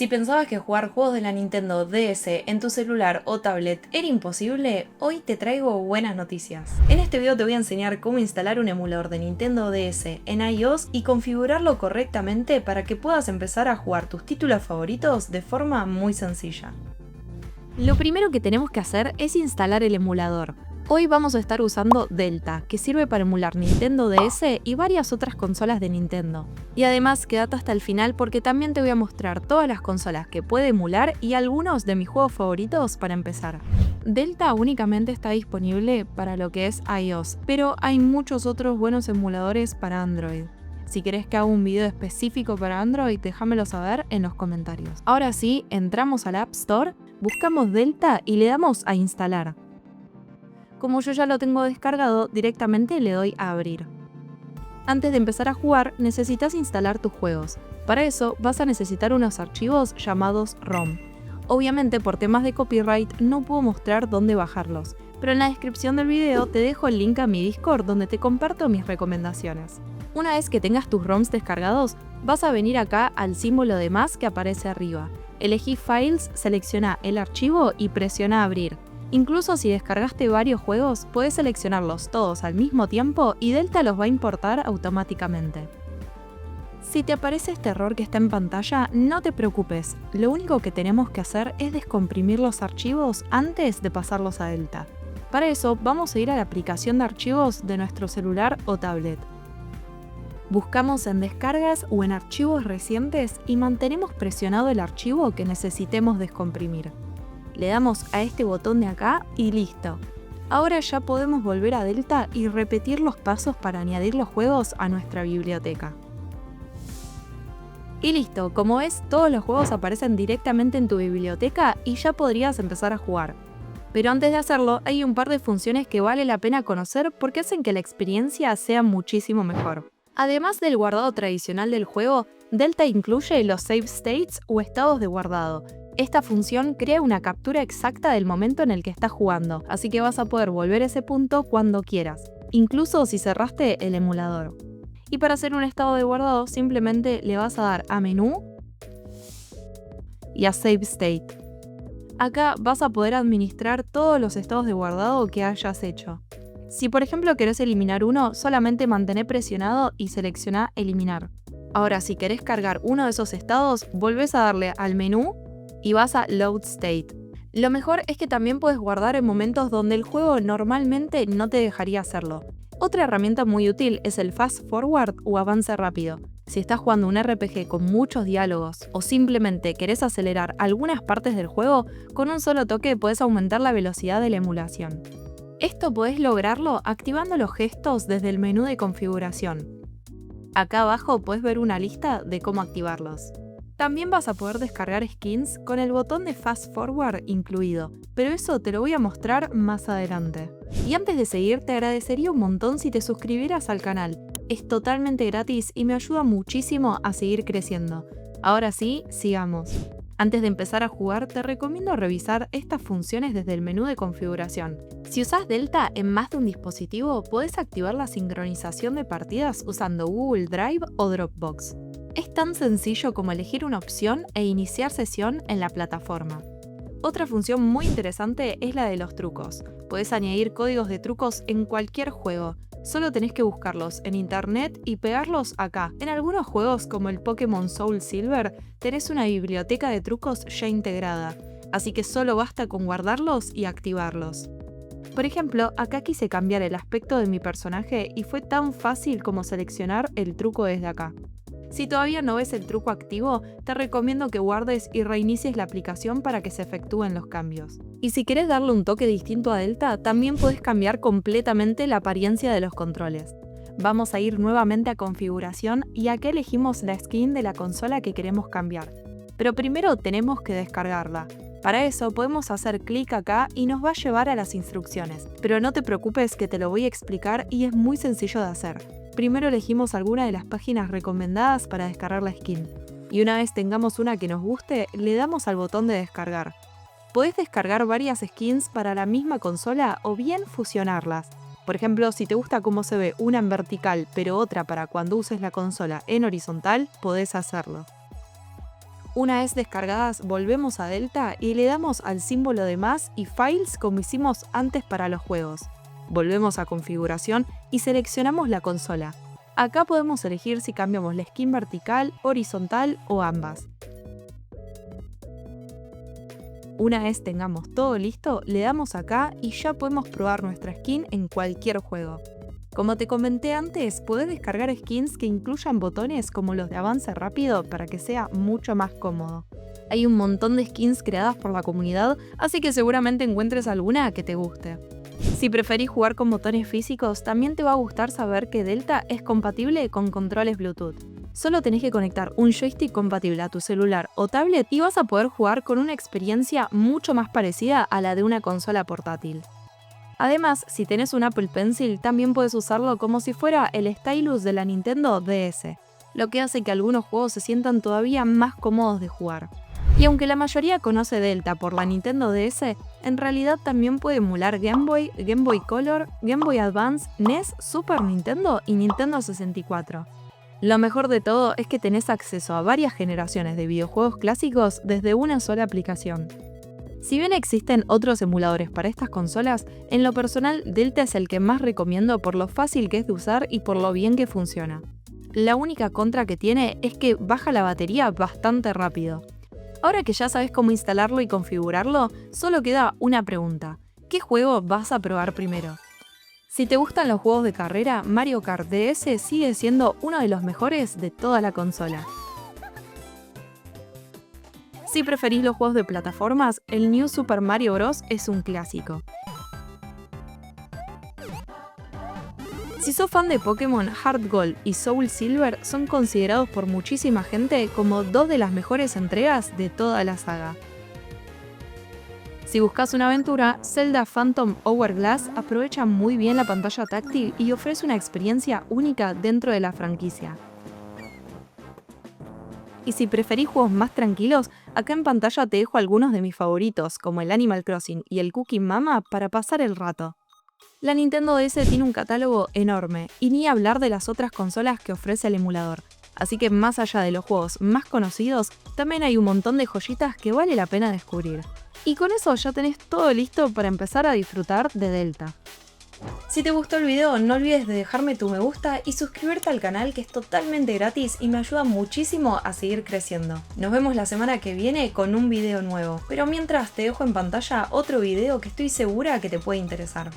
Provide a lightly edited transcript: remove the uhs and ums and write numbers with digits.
Si pensabas que jugar juegos de la Nintendo DS en tu celular o tablet era imposible, hoy te traigo buenas noticias. En este video te voy a enseñar cómo instalar un emulador de Nintendo DS en iOS y configurarlo correctamente para que puedas empezar a jugar tus títulos favoritos de forma muy sencilla. Lo primero que tenemos que hacer es instalar el emulador. Hoy vamos a estar usando Delta, que sirve para emular Nintendo DS y varias otras consolas de Nintendo. Y además quédate hasta el final porque también te voy a mostrar todas las consolas que puede emular y algunos de mis juegos favoritos para empezar. Delta únicamente está disponible para lo que es iOS, pero hay muchos otros buenos emuladores para Android. Si querés que haga un video específico para Android, déjamelo saber en los comentarios. Ahora sí, entramos al App Store, buscamos Delta y le damos a instalar. Como yo ya lo tengo descargado, directamente le doy a abrir. Antes de empezar a jugar, necesitas instalar tus juegos. Para eso, vas a necesitar unos archivos llamados ROM. Obviamente, por temas de copyright, no puedo mostrar dónde bajarlos, pero en la descripción del video te dejo el link a mi Discord donde te comparto mis recomendaciones. Una vez que tengas tus ROMs descargados, vas a venir acá al símbolo de más que aparece arriba. Elegí Files, selecciona el archivo y presiona Abrir. Incluso si descargaste varios juegos, puedes seleccionarlos todos al mismo tiempo y Delta los va a importar automáticamente. Si te aparece este error que está en pantalla, no te preocupes, lo único que tenemos que hacer es descomprimir los archivos antes de pasarlos a Delta. Para eso, vamos a ir a la aplicación de archivos de nuestro celular o tablet. Buscamos en descargas o en archivos recientes y mantenemos presionado el archivo que necesitemos descomprimir. Le damos a este botón de acá y listo. Ahora ya podemos volver a Delta y repetir los pasos para añadir los juegos a nuestra biblioteca. Y listo, como ves, todos los juegos aparecen directamente en tu biblioteca y ya podrías empezar a jugar. Pero antes de hacerlo, hay un par de funciones que vale la pena conocer porque hacen que la experiencia sea muchísimo mejor. Además del guardado tradicional del juego, Delta incluye los save states o estados de guardado. Esta función crea una captura exacta del momento en el que estás jugando, así que vas a poder volver a ese punto cuando quieras, incluso si cerraste el emulador. Y para hacer un estado de guardado, simplemente le vas a dar a Menú y a Save State. Acá vas a poder administrar todos los estados de guardado que hayas hecho. Si por ejemplo querés eliminar uno, solamente mantén presionado y selecciona Eliminar. Ahora, si querés cargar uno de esos estados, volvés a darle al menú y vas a Load State. Lo mejor es que también puedes guardar en momentos donde el juego normalmente no te dejaría hacerlo. Otra herramienta muy útil es el Fast Forward o avance rápido. Si estás jugando un RPG con muchos diálogos o simplemente querés acelerar algunas partes del juego, con un solo toque puedes aumentar la velocidad de la emulación. Esto podés lograrlo activando los gestos desde el menú de configuración. Acá abajo podés ver una lista de cómo activarlos. También vas a poder descargar skins con el botón de Fast Forward incluido, pero eso te lo voy a mostrar más adelante. Y antes de seguir, te agradecería un montón si te suscribieras al canal. Es totalmente gratis y me ayuda muchísimo a seguir creciendo. Ahora sí, sigamos. Antes de empezar a jugar, te recomiendo revisar estas funciones desde el menú de configuración. Si usás Delta en más de un dispositivo, podés activar la sincronización de partidas usando Google Drive o Dropbox. Es tan sencillo como elegir una opción e iniciar sesión en la plataforma. Otra función muy interesante es la de los trucos. Podés añadir códigos de trucos en cualquier juego. Solo tenés que buscarlos en internet y pegarlos acá. En algunos juegos como el Pokémon Soul Silver, tenés una biblioteca de trucos ya integrada, así que solo basta con guardarlos y activarlos. Por ejemplo, acá quise cambiar el aspecto de mi personaje y fue tan fácil como seleccionar el truco desde acá. Si todavía no ves el truco activo, te recomiendo que guardes y reinicies la aplicación para que se efectúen los cambios. Y si querés darle un toque distinto a Delta, también podés cambiar completamente la apariencia de los controles. Vamos a ir nuevamente a configuración y acá elegimos la skin de la consola que queremos cambiar. Pero primero tenemos que descargarla. Para eso podemos hacer clic acá y nos va a llevar a las instrucciones. Pero no te preocupes que te lo voy a explicar y es muy sencillo de hacer. Primero elegimos alguna de las páginas recomendadas para descargar la skin. Y una vez tengamos una que nos guste, le damos al botón de descargar. Podés descargar varias skins para la misma consola o bien fusionarlas. Por ejemplo, si te gusta cómo se ve una en vertical pero otra para cuando uses la consola en horizontal, podés hacerlo. Una vez descargadas, volvemos a Delta y le damos al símbolo de más y Files como hicimos antes para los juegos. Volvemos a configuración y seleccionamos la consola. Acá podemos elegir si cambiamos la skin vertical, horizontal o ambas. Una vez tengamos todo listo, le damos acá y ya podemos probar nuestra skin en cualquier juego. Como te comenté antes, podés descargar skins que incluyan botones como los de avance rápido para que sea mucho más cómodo. Hay un montón de skins creadas por la comunidad, así que seguramente encuentres alguna que te guste. Si preferís jugar con botones físicos, también te va a gustar saber que Delta es compatible con controles Bluetooth. Solo tenés que conectar un joystick compatible a tu celular o tablet y vas a poder jugar con una experiencia mucho más parecida a la de una consola portátil. Además, si tenés un Apple Pencil, también puedes usarlo como si fuera el stylus de la Nintendo DS, lo que hace que algunos juegos se sientan todavía más cómodos de jugar. Y aunque la mayoría conoce Delta por la Nintendo DS, en realidad también puede emular Game Boy, Game Boy Color, Game Boy Advance, NES, Super Nintendo y Nintendo 64. Lo mejor de todo es que tenés acceso a varias generaciones de videojuegos clásicos desde una sola aplicación. Si bien existen otros emuladores para estas consolas, en lo personal Delta es el que más recomiendo por lo fácil que es de usar y por lo bien que funciona. La única contra que tiene es que baja la batería bastante rápido. Ahora que ya sabes cómo instalarlo y configurarlo, solo queda una pregunta: ¿qué juego vas a probar primero? Si te gustan los juegos de carrera, Mario Kart DS sigue siendo uno de los mejores de toda la consola. Si preferís los juegos de plataformas, el New Super Mario Bros. Es un clásico. Si sos fan de Pokémon, Heart Gold y Soul Silver son considerados por muchísima gente como dos de las mejores entregas de toda la saga. Si buscas una aventura, Zelda Phantom Hourglass aprovecha muy bien la pantalla táctil y ofrece una experiencia única dentro de la franquicia. Y si preferís juegos más tranquilos, acá en pantalla te dejo algunos de mis favoritos, como el Animal Crossing y el Cooking Mama, para pasar el rato. La Nintendo DS tiene un catálogo enorme, y ni hablar de las otras consolas que ofrece el emulador. Así que más allá de los juegos más conocidos, también hay un montón de joyitas que vale la pena descubrir. Y con eso ya tenés todo listo para empezar a disfrutar de Delta. Si te gustó el video, no olvides de dejarme tu me gusta y suscribirte al canal, que es totalmente gratis y me ayuda muchísimo a seguir creciendo. Nos vemos la semana que viene con un video nuevo, pero mientras te dejo en pantalla otro video que estoy segura que te puede interesar.